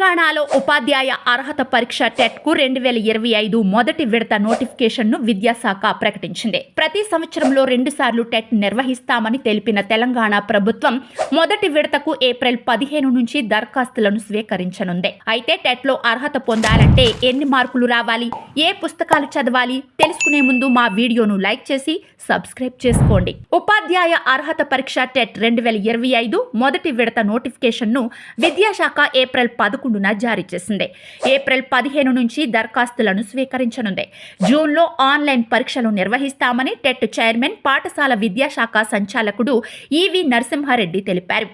తెలంగాణలో ఉపాధ్యాయ అర్హత పరీక్ష టెట్కు 2025 మొదటి విడత నోటిఫికేషన్ను విద్యాశాఖ ప్రకటించింది. ప్రతి సంవత్సరంలో 2 సార్లు టెట్ నిర్వహిస్తామని తెలిపిన తెలంగాణ ప్రభుత్వం మొదటి విడతకు ఏప్రిల్ 15 నుంచి దరఖాస్తులను స్వీకరించనుంది. అయితే టెట్లో అర్హత పొందాలంటే ఎన్ని మార్కులు రావాలి, ఏ పుస్తకాలు చదవాలి తెలుసుకునే ముందు మా వీడియోను లైక్ చేసి సబ్స్క్రైబ్ చేసుకోండి. ఉపాధ్యాయ అర్హత పరీక్ష టెట్ 2025 మొదటి విడత నోటిఫికేషన్ను విద్యాశాఖ ఏప్రిల్ 11న జారీ చేసింది. ఏప్రిల్ 15 నుంచి దరఖాస్తులను స్వీకరించనుంది. జూన్లో ఆన్లైన్ పరీక్షలు నిర్వహిస్తామని టెట్ చైర్మన్, పాఠశాల విద్యాశాఖ సంచాలకుడు ఈవి నరసింహారెడ్డి తెలిపారు.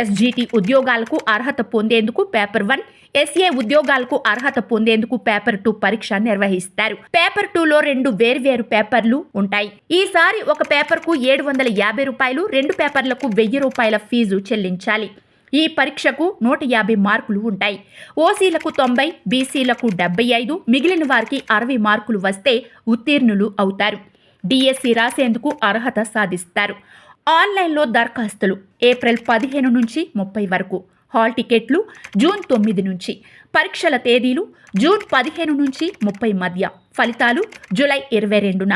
ఎస్జిటి ఉద్యోగాలకు అర్హత పొందేందుకు పేపర్ 1, ఎస్ఏ ఉద్యోగాలకు అర్హత పొందేందుకు పేపర్ 2 పరీక్ష నిర్వహిస్తారు. పేపర్ 2లో 2 వేర్వేరు పేపర్లు ఉంటాయి. ఈసారి ఒక పేపర్కు 750 రూపాయలు, 2 పేపర్లకు 1000 రూపాయల ఫీజు చెల్లించాలి. ఈ పరీక్షకు 150 మార్కులు ఉంటాయి. ఓసీలకు 90, బీసీలకు 75, మిగిలిన వారికి 60 మార్కులు వస్తే ఉత్తీర్ణులు అవుతారు. డిఎస్సి రాసేందుకు అర్హత సాధిస్తారు. ఆన్లైన్లో దరఖాస్తులు ఏప్రిల్ 15 నుంచి 30 వరకు. హాల్ టికెట్లు జూన్ 9 నుంచి. పరీక్షల తేదీలు జూన్ 15 నుంచి 30 మధ్య. ఫలితాలు జూలై 22న.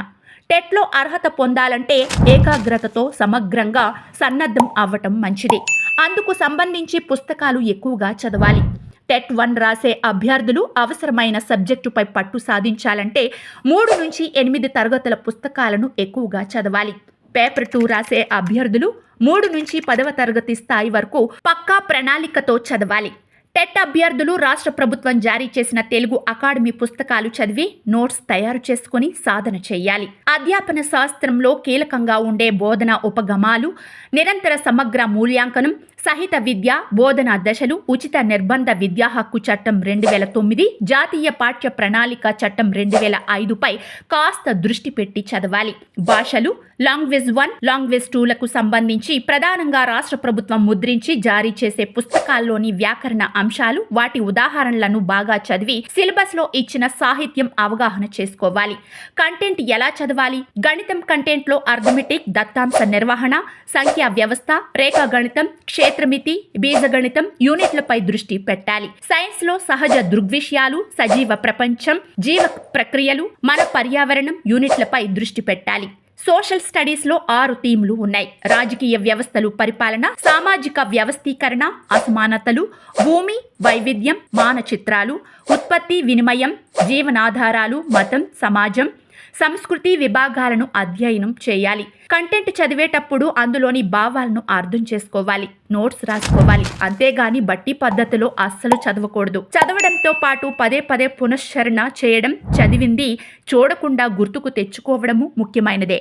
టెట్లో అర్హత పొందాలంటే ఏకాగ్రతతో సమగ్రంగా సన్నద్ధం అవ్వటం మంచిది. అందుకు సంబంధించి పుస్తకాలు ఎక్కువగా చదవాలి. టెట్ 1 రాసే అభ్యర్థులు అవసరమైన సబ్జెక్టుపై పట్టు సాధించాలంటే 3 నుంచి 8 తరగతుల పుస్తకాలను ఎక్కువగా చదవాలి. పేపర్ 2 రాసే అభ్యర్థులు 3 నుంచి 10వ తరగతి స్థాయి వరకు పక్కా ప్రణాళికతో చదవాలి. టెట్ అభ్యర్థులు రాష్ట్ర ప్రభుత్వం జారీ చేసిన తెలుగు అకాడమీ పుస్తకాలు చదివి నోట్స్ తయారు చేసుకుని సాధన చేయాలి. అధ్యాపన శాస్త్రంలో కీలకంగా ఉండే బోధన ఉపగమాలు, నిరంతర సమగ్ర మూల్యాంకనం, సహిత విద్య, బోధనా దశలు, ఉచిత నిర్బంధ విద్యా హక్కు చట్టం 2009, జాతీయ పాఠ్య ప్రణాళిక చట్టం 2005పై కాస్త దృష్టి పెట్టి చదవాలి. భాషలు లాంగ్వేజ్ 1, లాంగ్వేజ్ 2లకు సంబంధించి ప్రధానంగా రాష్ట్ర ప్రభుత్వం ముద్రించి జారీ చేసే పుస్తకాల్లోని వ్యాకరణ అంశాలు, వాటి ఉదాహరణలను బాగా చదివి సిలబస్లో ఇచ్చిన సాహిత్యం అవగాహన చేసుకోవాలి. కంటెంట్ ఎలా చదవాలి? గణితం కంటెంట్లో అర్థమెటిక్, దత్తాంశ నిర్వహణ, సంఖ్యా వ్యవస్థ, రేఖాగణితం, క్షేత్రమితి, బీజగణితం యూనిట్లపై దృష్టి పెట్టాలి. సైన్స్లో సహజ దృగ్విషయాలు, సజీవ ప్రపంచం, జీవ ప్రక్రియలు, మన పర్యావరణం యూనిట్లపై దృష్టి పెట్టాలి. సోషల్ స్టడీస్లో 6 థీమ్లు ఉన్నాయి. రాజకీయ వ్యవస్థలు, పరిపాలన, సామాజిక వ్యవస్థీకరణ, అసమానతలు, భూమి, వైవిధ్యం, మానచిత్రాలు, ఉత్పత్తి, వినిమయం, జీవనాధారాలు, మతం, సమాజం, సంస్కృతి విభాగాలను అధ్యయనం చేయాలి. కంటెంట్ చదివేటప్పుడు అందులోని భావాలను అర్థం చేసుకోవాలి, నోట్స్ రాసుకోవాలి. అంతేగాని బట్టి పద్ధతిలో అస్సలు చదవకూడదు. చదవడంతో పాటు పదే పదే పునశ్చరణ చేయడం, చదివింది చూడకుండా గుర్తుకు తెచ్చుకోవడము ముఖ్యమైనదే.